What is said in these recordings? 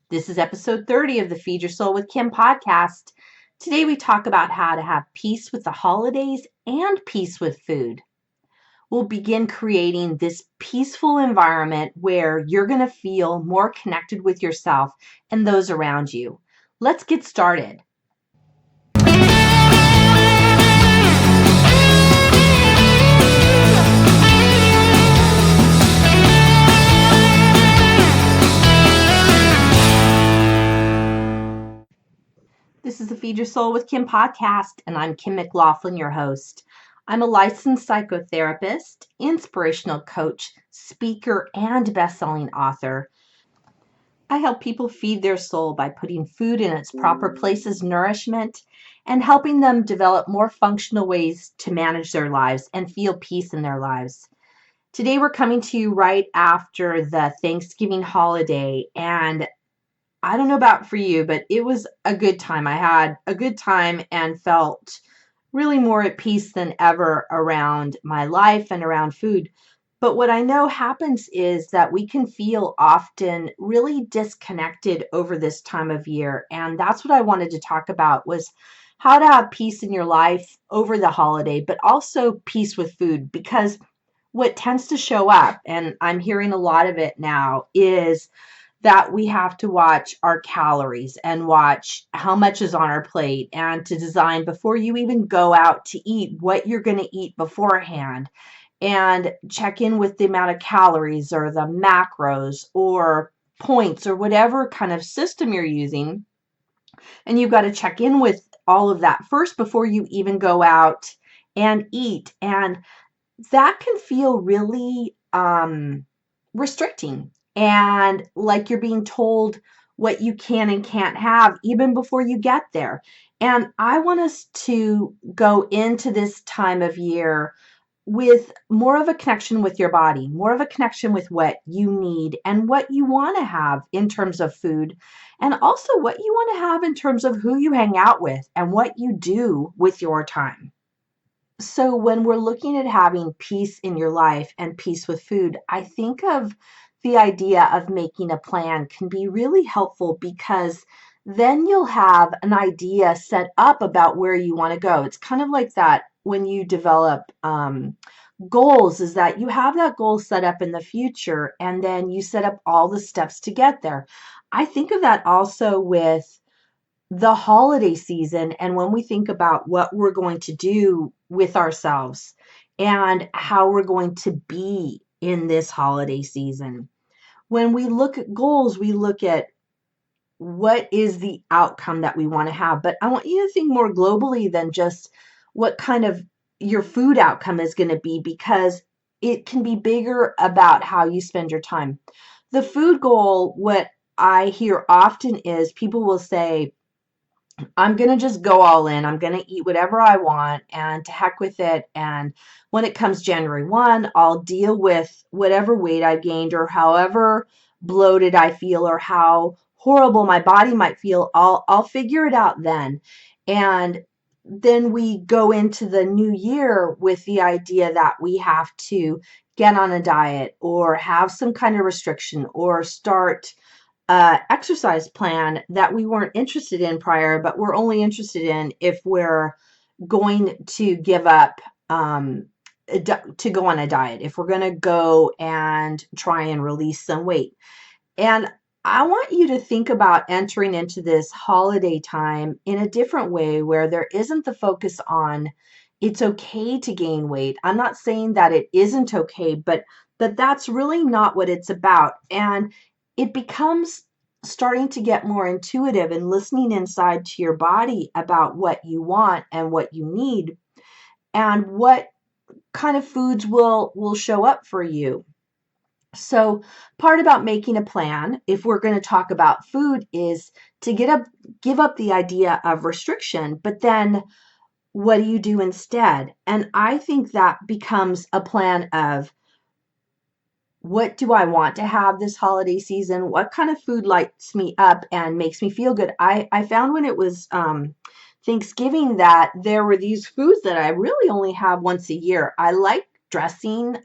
This is episode 30 of the Feed Your Soul with Kim podcast. Today we talk about how to have peace with the holidays and peace with food. We'll begin creating this peaceful environment where you're going to feel more connected with yourself and those around you. Let's get started. This is the Feed Your Soul with Kim podcast, and I'm Kim McLaughlin, your host. I'm a licensed psychotherapist, inspirational coach, speaker, and best-selling author. I help people feed their soul by putting food in its proper place as nourishment and helping them develop more functional ways to manage their lives and feel peace in their lives. Today, we're coming to you right after the Thanksgiving holiday, and I don't know about for you, but it was a good time. I had a good time and felt really more at peace than ever around my life and around food. But what I know happens is that we can feel often really disconnected over this time of year. And that's what I wanted to talk about was how to have peace in your life over the holiday, but also peace with food. Because what tends to show up, and I'm hearing a lot of it now, is that we have to watch our calories and watch how much is on our plate and to design before you even go out to eat what you're going to eat beforehand and check in with the amount of calories or the macros or points or whatever kind of system you're using. And you've got to check in with all of that first before you even go out and eat. And that can feel really restricting and like you're being told what you can and can't have even before you get there. And I want us to go into this time of year with more of a connection with your body, more of a connection with what you need and what you want to have in terms of food, and also what you want to have in terms of who you hang out with and what you do with your time. So when we're looking at having peace in your life and peace with food, I think of the idea of making a plan can be really helpful because then you'll have an idea set up about where you want to go. It's kind of like that when you develop goals, is that you have that goal set up in the future and then you set up all the steps to get there. I think of that also with the holiday season and when we think about what we're going to do with ourselves and how we're going to be in this holiday season. When we look at goals, we look at what is the outcome that we want to have. But I want you to think more globally than just what kind of your food outcome is going to be, because it can be bigger about how you spend your time. The food goal, what I hear often is people will say, I'm going to just go all in. I'm going to eat whatever I want and to heck with it. And when it comes January 1, I'll deal with whatever weight I've gained or however bloated I feel or how horrible my body might feel. I'll figure it out then. And then we go into the new year with the idea that we have to get on a diet or have some kind of restriction or start exercise plan that we weren't interested in prior, but we're only interested in if we're going to give up to go on a diet, if we're going to go and try and release some weight. And I want you to think about entering into this holiday time in a different way where there isn't the focus on it's okay to gain weight. I'm not saying that it isn't okay, but that's really not what it's about. And it becomes starting to get more intuitive and listening inside to your body about what you want and what you need and what kind of foods will show up for you. So part about making a plan, if we're going to talk about food, is to give up the idea of restriction, but then what do you do instead? And I think that becomes a plan of what do I want to have this holiday season? What kind of food lights me up and makes me feel good? I found when it was Thanksgiving that there were these foods that I really only have once a year. I like dressing,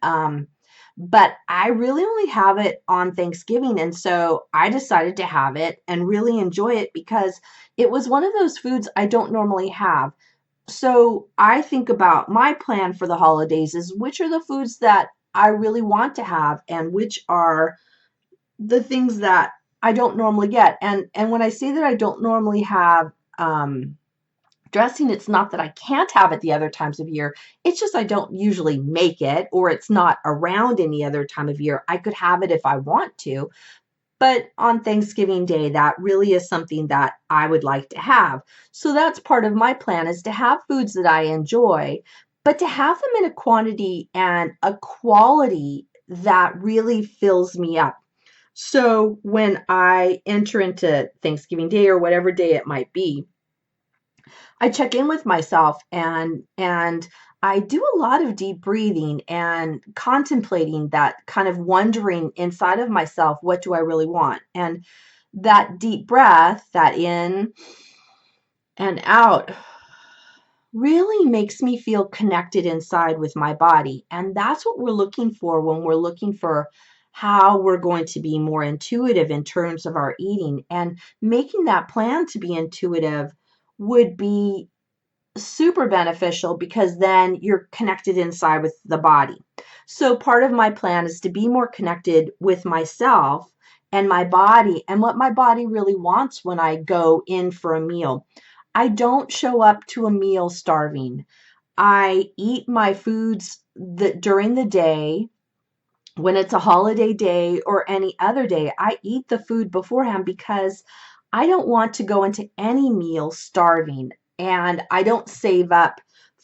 but I really only have it on Thanksgiving. And so I decided to have it and really enjoy it because it was one of those foods I don't normally have. So I think about my plan for the holidays is which are the foods that I really want to have and which are the things that I don't normally get. And when I say that I don't normally have dressing, it's not that I can't have it the other times of year. It's just I don't usually make it, or it's not around any other time of year. I could have it if I want to, but on Thanksgiving Day, that really is something that I would like to have. So that's part of my plan, is to have foods that I enjoy, but to have them in a quantity and a quality that really fills me up. So when I enter into Thanksgiving Day or whatever day it might be, I check in with myself and I do a lot of deep breathing and contemplating, that kind of wondering inside of myself, what do I really want? And that deep breath, that in and out, really makes me feel connected inside with my body. And that's what we're looking for when we're looking for how we're going to be more intuitive in terms of our eating. And making that plan to be intuitive would be super beneficial, because then you're connected inside with the body. So part of my plan is to be more connected with myself and my body and what my body really wants when I go in for a meal. I don't show up to a meal starving. I eat my foods that during the day. When it's a holiday day or any other day, I eat the food beforehand because I don't want to go into any meal starving. And I don't save up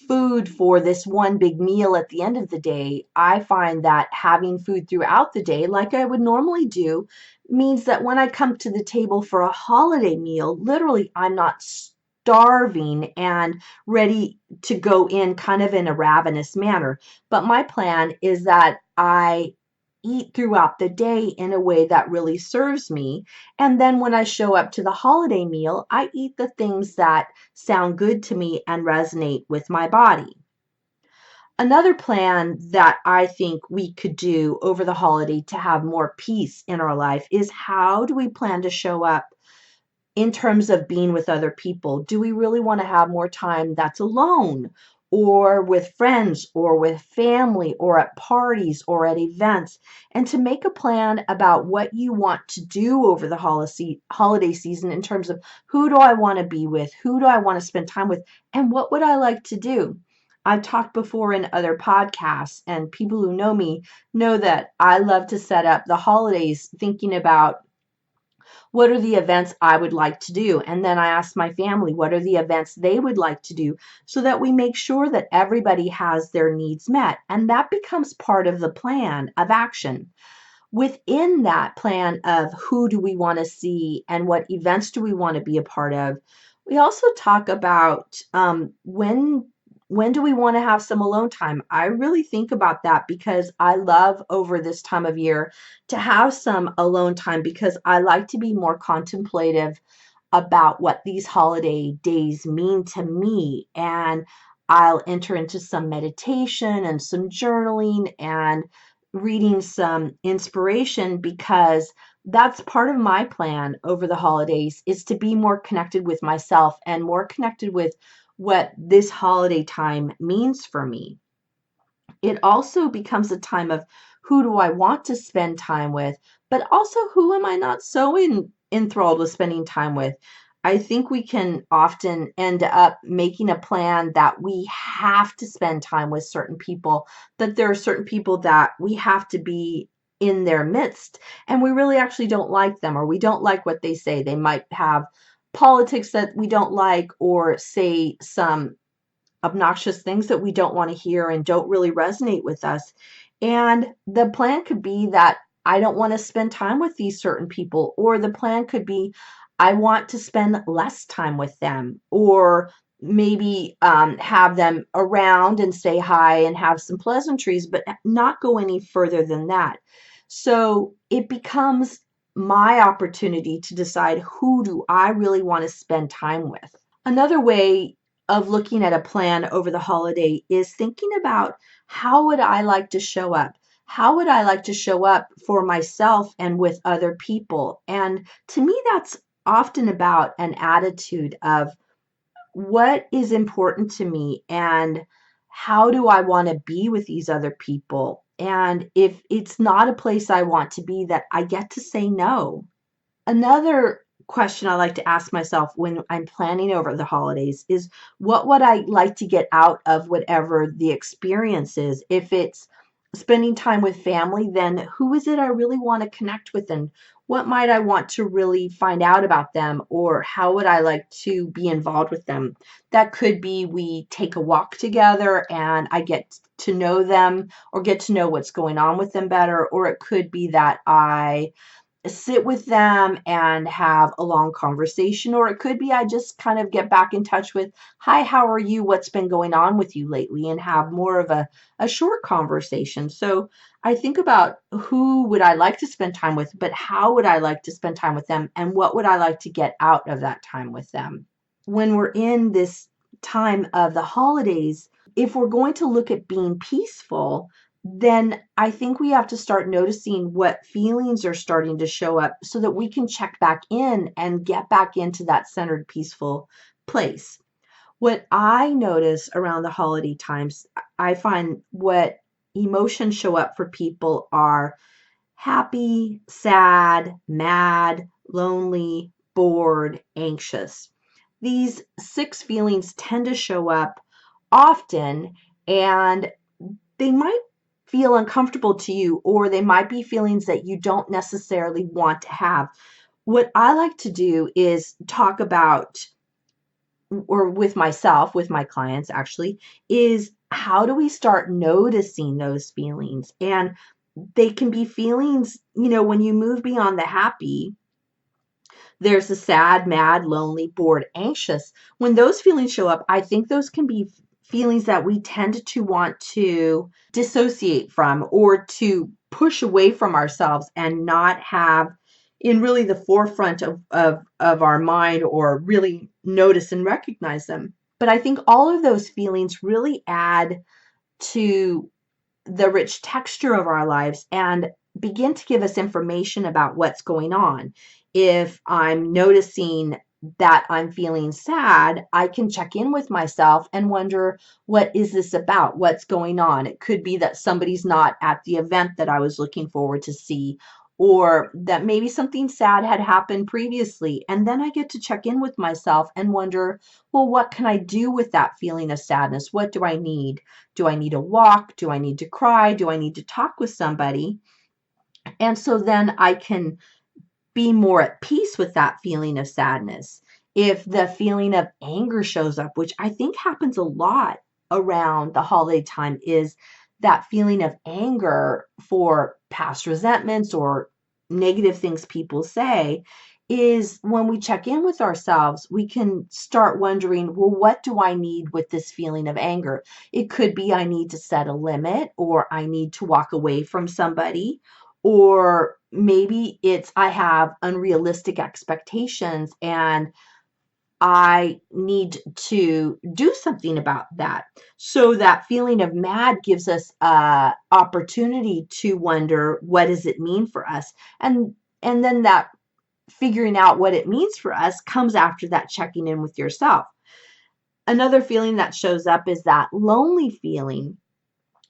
food for this one big meal at the end of the day. I find that having food throughout the day, like I would normally do, means that when I come to the table for a holiday meal, literally I'm not starving and ready to go in kind of in a ravenous manner. But my plan is that I eat throughout the day in a way that really serves me. And then when I show up to the holiday meal, I eat the things that sound good to me and resonate with my body. Another plan that I think we could do over the holiday to have more peace in our life is, how do we plan to show up in terms of being with other people? Do we really want to have more time that's alone, or with friends, or with family, or at parties, or at events? And to make a plan about what you want to do over the holiday season in terms of, who do I want to be with? Who do I want to spend time with? And what would I like to do? I've talked before in other podcasts, and people who know me know that I love to set up the holidays thinking about, what are the events I would like to do? And then I ask my family, what are the events they would like to do, so that we make sure that everybody has their needs met. And that becomes part of the plan of action. Within that plan of who do we want to see and what events do we want to be a part of, we also talk about when do we want to have some alone time. I really think about that because I love over this time of year to have some alone time, because I like to be more contemplative about what these holiday days mean to me. And I'll enter into some meditation and some journaling and reading some inspiration, because that's part of my plan over the holidays, is to be more connected with myself and more connected with what this holiday time means for me. It also becomes a time of, who do I want to spend time with, but also who am I not so enthralled with spending time with. I think we can often end up making a plan that we have to spend time with certain people, that there are certain people that we have to be in their midst, and we really actually don't like them, or we don't like what they say. They might have politics that we don't like, or say some obnoxious things that we don't want to hear and don't really resonate with us. And the plan could be that I don't want to spend time with these certain people, or the plan could be I want to spend less time with them, or maybe have them around and say hi and have some pleasantries, but not go any further than that. So it becomes my opportunity to decide, who do I really want to spend time with. Another way of looking at a plan over the holiday is thinking about, how would I like to show up? how would I like to show up for myself and with other people? And to me, that's often about an attitude of what is important to me and how do I want to be with these other people? And if it's not a place I want to be, that I get to say no. Another question I like to ask myself when I'm planning over the holidays is what would I like to get out of whatever the experience is? If it's spending time with family, then who is it I really want to connect with and what might I want to really find out about them or how would I like to be involved with them? That could be we take a walk together and I get to know them or get to know what's going on with them better, or it could be that I sit with them and have a long conversation, or it could be I just kind of get back in touch with, hi, how are you? What's been going on with you lately? And have more of a short conversation. So I think about who would I like to spend time with, but how would I like to spend time with them? And what would I like to get out of that time with them? When we're in this time of the holidays, if we're going to look at being peaceful, then I think we have to start noticing what feelings are starting to show up so that we can check back in and get back into that centered, peaceful place. What I notice around the holiday times, I find what emotions show up for people are happy, sad, mad, lonely, bored, anxious. These six feelings tend to show up often, and they might feel uncomfortable to you, or they might be feelings that you don't necessarily want to have. What I like to do is talk about, or with myself, with my clients actually, is how do we start noticing those feelings? And they can be feelings, when you move beyond the happy, there's the sad, mad, lonely, bored, anxious. When those feelings show up, I think those can be feelings that we tend to want to dissociate from or to push away from ourselves and not have in really the forefront of our mind or really notice and recognize them. But I think all of those feelings really add to the rich texture of our lives and begin to give us information about what's going on. If I'm noticing that I'm feeling sad, I can check in with myself and wonder, what is this about? What's going on? It could be that somebody's not at the event that I was looking forward to see, or that maybe something sad had happened previously. And then I get to check in with myself and wonder, well, what can I do with that feeling of sadness? What do I need? Do I need a walk? Do I need to cry? Do I need to talk with somebody? And so then I can be more at peace with that feeling of sadness. If the feeling of anger shows up, which I think happens a lot around the holiday time, is that feeling of anger for past resentments or negative things people say, is when we check in with ourselves, we can start wondering, well, what do I need with this feeling of anger? It could be I need to set a limit, or I need to walk away from somebody, or maybe it's I have unrealistic expectations and I need to do something about that. So that feeling of mad gives us a opportunity to wonder, what does it mean for us? And then that figuring out what it means for us comes after that checking in with yourself. Another feeling that shows up is that lonely feeling,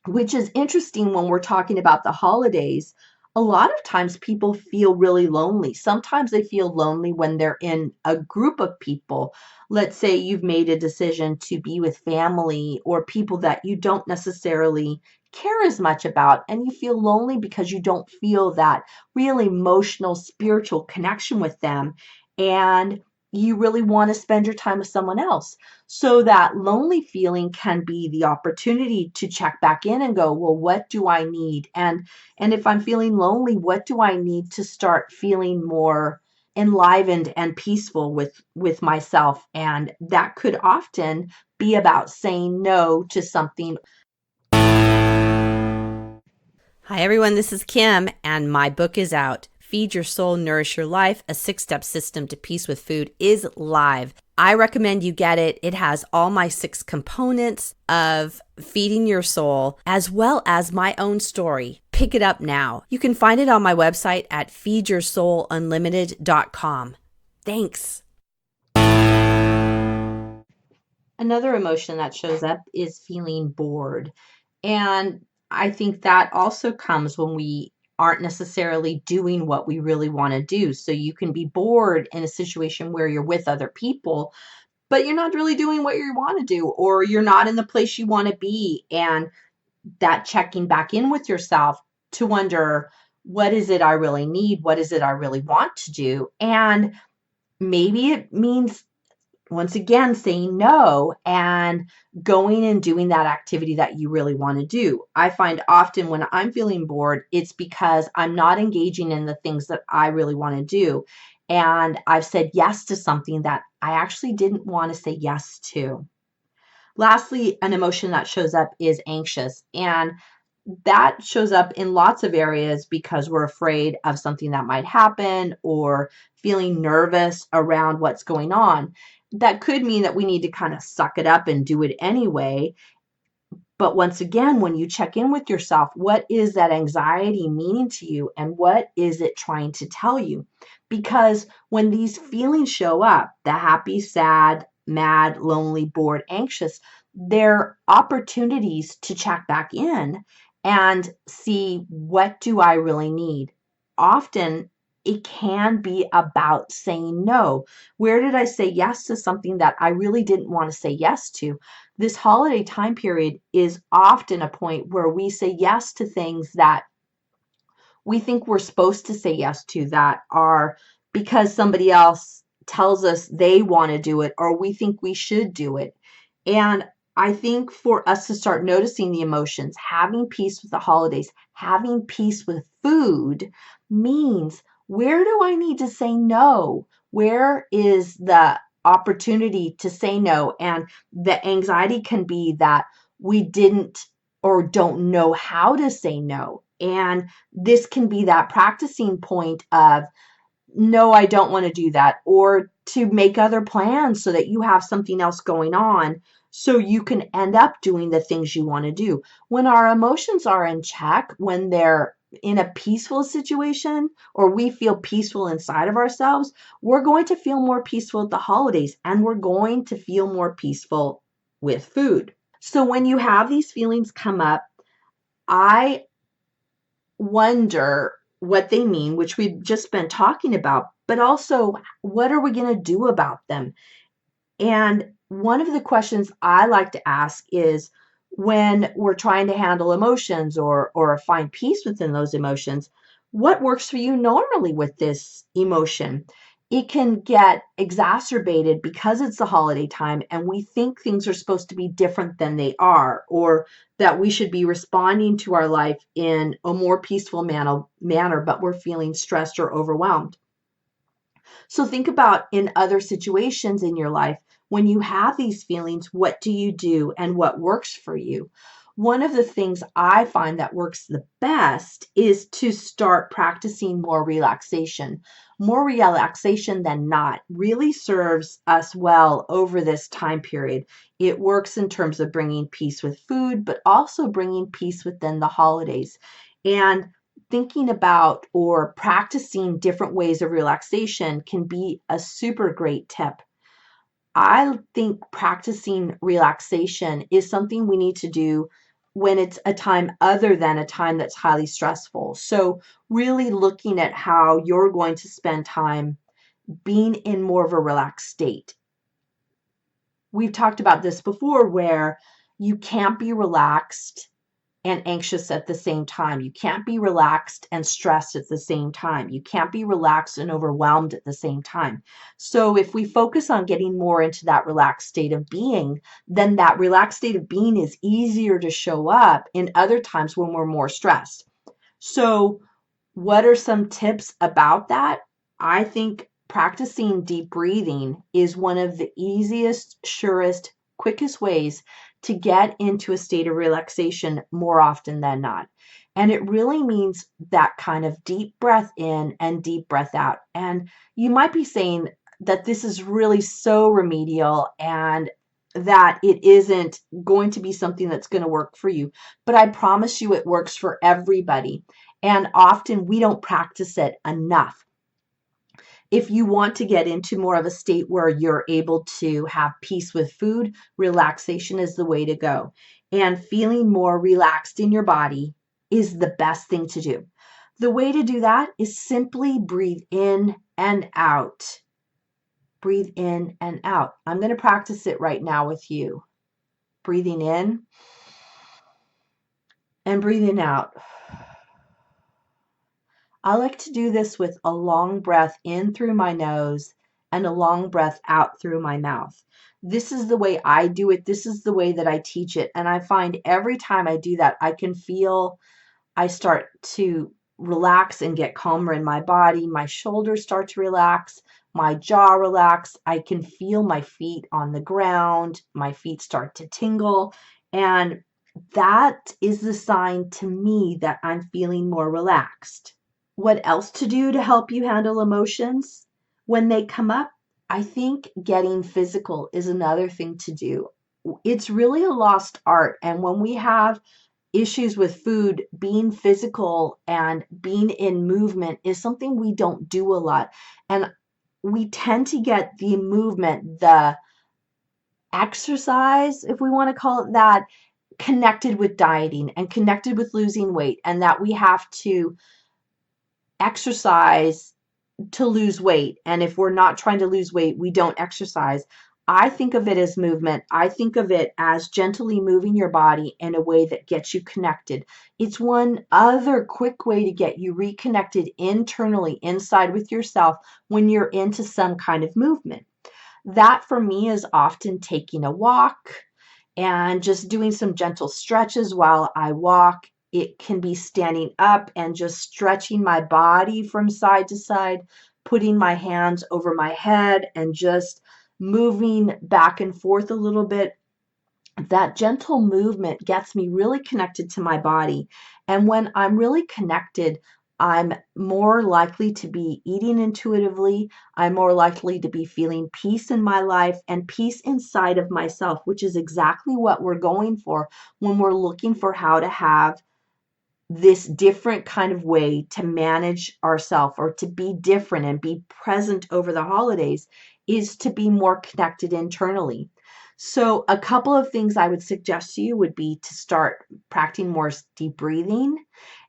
which is interesting when we're talking about the holidays. A lot of times people feel really lonely. Sometimes they feel lonely when they're in a group of people. Let's say you've made a decision to be with family or people that you don't necessarily care as much about, and you feel lonely because you don't feel that real emotional, spiritual connection with them. And you really want to spend your time with someone else. So that lonely feeling can be the opportunity to check back in and go, well, what do I need? And if I'm feeling lonely, what do I need to start feeling more enlivened and peaceful with myself? And that could often be about saying no to something. Hi, everyone. This is Kim, and my book is out. Feed Your Soul, Nourish Your Life, a 6-step system to peace with food is live. I recommend you get it. It has all my 6 components of feeding your soul, as well as my own story, pick it up now. You can find it on my website at feedyoursoulunlimited.com. Thanks. Another emotion that shows up is feeling bored. And I think that also comes when we aren't necessarily doing what we really want to do. So you can be bored in a situation where you're with other people, but you're not really doing what you want to do, or you're not in the place you want to be. And that checking back in with yourself to wonder, what is it I really need? What is it I really want to do? And maybe it means, once again, saying no and going and doing that activity that you really want to do. I find often when I'm feeling bored, it's because I'm not engaging in the things that I really want to do. And I've said yes to something that I actually didn't want to say yes to. Lastly, an emotion that shows up is anxious. And that shows up in lots of areas because we're afraid of something that might happen or feeling nervous around what's going on. That could mean that we need to kind of suck it up and do it anyway. But once again, when you check in with yourself, what is that anxiety meaning to you and what is it trying to tell you? Because when these feelings show up, the happy, sad, mad, lonely, bored, anxious, they're opportunities to check back in and see, what do I really need? Often it can be about saying no. Where did I say yes to something that I really didn't want to say yes to? This holiday time period is often a point where we say yes to things that we think we're supposed to say yes to, that are because somebody else tells us they want to do it or we think we should do it. And I think for us to start noticing the emotions, having peace with the holidays, having peace with food means, where do I need to say no? Where is the opportunity to say no? And the anxiety can be that we didn't or don't know how to say no. And this can be that practicing point of, no, I don't want to do that, or to make other plans so that you have something else going on so you can end up doing the things you want to do. When our emotions are in check, when they're in a peaceful situation, or we feel peaceful inside of ourselves, we're going to feel more peaceful at the holidays, and we're going to feel more peaceful with food. So when you have these feelings come up, I wonder what they mean, which we've just been talking about, but also, what are we going to do about them? And one of the questions I like to ask is, when we're trying to handle emotions or find peace within those emotions, what works for you normally with this emotion? It can get exacerbated because it's the holiday time and we think things are supposed to be different than they are, or that we should be responding to our life in a more peaceful manner, but we're feeling stressed or overwhelmed. So think about, in other situations in your life, when you have these feelings, what do you do and what works for you? One of the things I find that works the best is to start practicing more relaxation. More relaxation than not really serves us well over this time period. It works in terms of bringing peace with food, but also bringing peace within the holidays. And thinking about or practicing different ways of relaxation can be a super great tip. I think practicing relaxation is something we need to do when it's a time other than a time that's highly stressful. So really looking at how you're going to spend time being in more of a relaxed state. We've talked about this before, where you can't be relaxed and anxious at the same time. You can't be relaxed and stressed at the same time. You can't be relaxed and overwhelmed at the same time. So if we focus on getting more into that relaxed state of being, then that relaxed state of being is easier to show up in other times when we're more stressed. So what are some tips about that? I think practicing deep breathing is one of the easiest, surest, quickest ways to get into a state of relaxation more often than not. And it really means that kind of deep breath in and deep breath out. And you might be saying that this is really so remedial and that it isn't going to be something that's going to work for you. But I promise you it works for everybody. And often we don't practice it enough. If you want to get into more of a state where you're able to have peace with food, relaxation is the way to go. And feeling more relaxed in your body is the best thing to do. The way to do that is simply breathe in and out. Breathe in and out. I'm going to practice it right now with you. Breathing in and breathing out. I like to do this with a long breath in through my nose and a long breath out through my mouth. This is the way I do it. This is the way that I teach it. And I find every time I do that, I can feel I start to relax and get calmer in my body. My shoulders start to relax, my jaw relax. I can feel my feet on the ground. My feet start to tingle. And that is the sign to me that I'm feeling more relaxed. What else to do to help you handle emotions when they come up? I think getting physical is another thing to do. It's really a lost art. And when we have issues with food, being physical and being in movement is something we don't do a lot. And we tend to get the movement, the exercise, if we want to call it that, connected with dieting and connected with losing weight, and that we have to exercise to lose weight. And if we're not trying to lose weight, we don't exercise. I think of it as movement. I think of it as gently moving your body in a way that gets you connected. It's one other quick way to get you reconnected internally, inside with yourself, when you're into some kind of movement. That for me is often taking a walk and just doing some gentle stretches while I walk. It can be standing up and just stretching my body from side to side, putting my hands over my head and just moving back and forth a little bit. That gentle movement gets me really connected to my body. And when I'm really connected, I'm more likely to be eating intuitively. I'm more likely to be feeling peace in my life and peace inside of myself, which is exactly what we're going for when we're looking for how to have this different kind of way to manage ourselves or to be different and be present over the holidays, is to be more connected internally. So a couple of things I would suggest to you would be to start practicing more deep breathing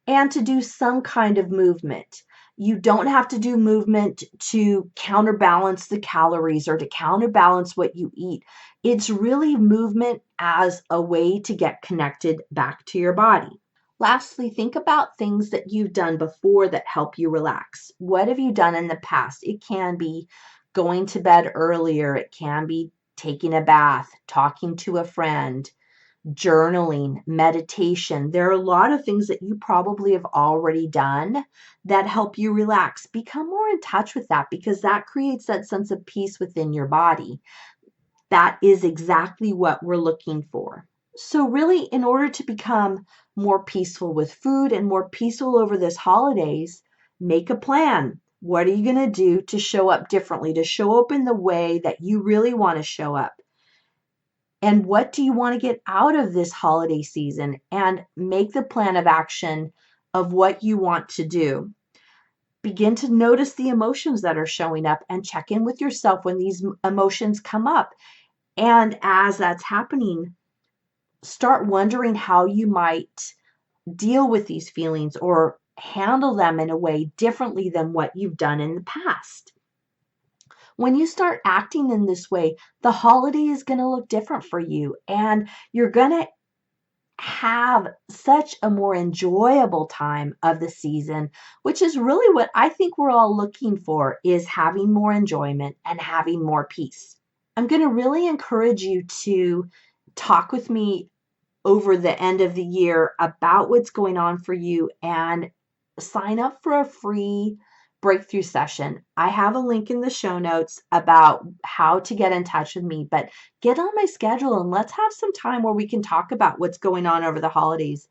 and to do some kind of movement. You don't have to do movement to counterbalance the calories or to counterbalance what you eat. It's really movement as a way to get connected back to your body. Lastly, think about things that you've done before that help you relax. What have you done in the past? It can be going to bed earlier. It can be taking a bath, talking to a friend, journaling, meditation. There are a lot of things that you probably have already done that help you relax. Become more in touch with that, because that creates that sense of peace within your body. That is exactly what we're looking for. So really, in order to become more peaceful with food and more peaceful over this holidays, make a plan. What are you going to do to show up differently, to show up in the way that you really want to show up? And what do you want to get out of this holiday season? And make the plan of action of what you want to do. Begin to notice the emotions that are showing up and check in with yourself when these emotions come up. And as that's happening, start wondering how you might deal with these feelings or handle them in a way differently than what you've done in the past. When you start acting in this way, the holiday is going to look different for you, and you're going to have such a more enjoyable time of the season, which is really what I think we're all looking for, is having more enjoyment and having more peace. I'm going to really encourage you to talk with me over the end of the year about what's going on for you and sign up for a free breakthrough session. I have a link in the show notes about how to get in touch with me, but get on my schedule and let's have some time where we can talk about what's going on over the holidays.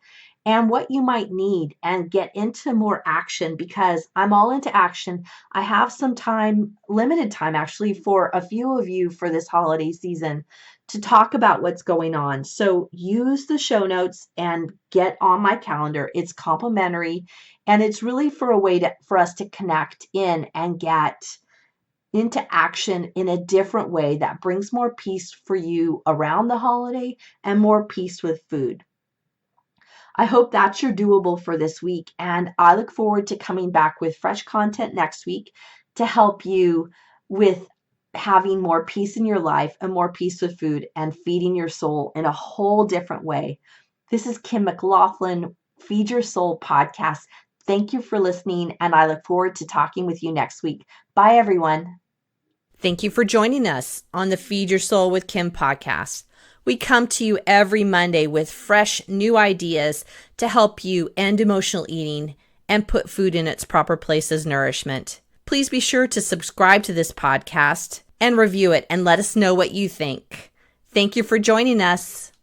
and what you might need and get into more action, because I'm all into action. I have some time, limited time actually, for a few of you for this holiday season to talk about what's going on. So use the show notes and get on my calendar. It's complimentary, and it's really for a way for us to connect in and get into action in a different way that brings more peace for you around the holiday and more peace with food. I hope that's your doable for this week, and I look forward to coming back with fresh content next week to help you with having more peace in your life and more peace with food and feeding your soul in a whole different way. This is Kim McLaughlin, Feed Your Soul podcast. Thank you for listening, and I look forward to talking with you next week. Bye, everyone. Thank you for joining us on the Feed Your Soul with Kim podcast. We come to you every Monday with fresh new ideas to help you end emotional eating and put food in its proper place as nourishment. Please be sure to subscribe to this podcast and review it and let us know what you think. Thank you for joining us.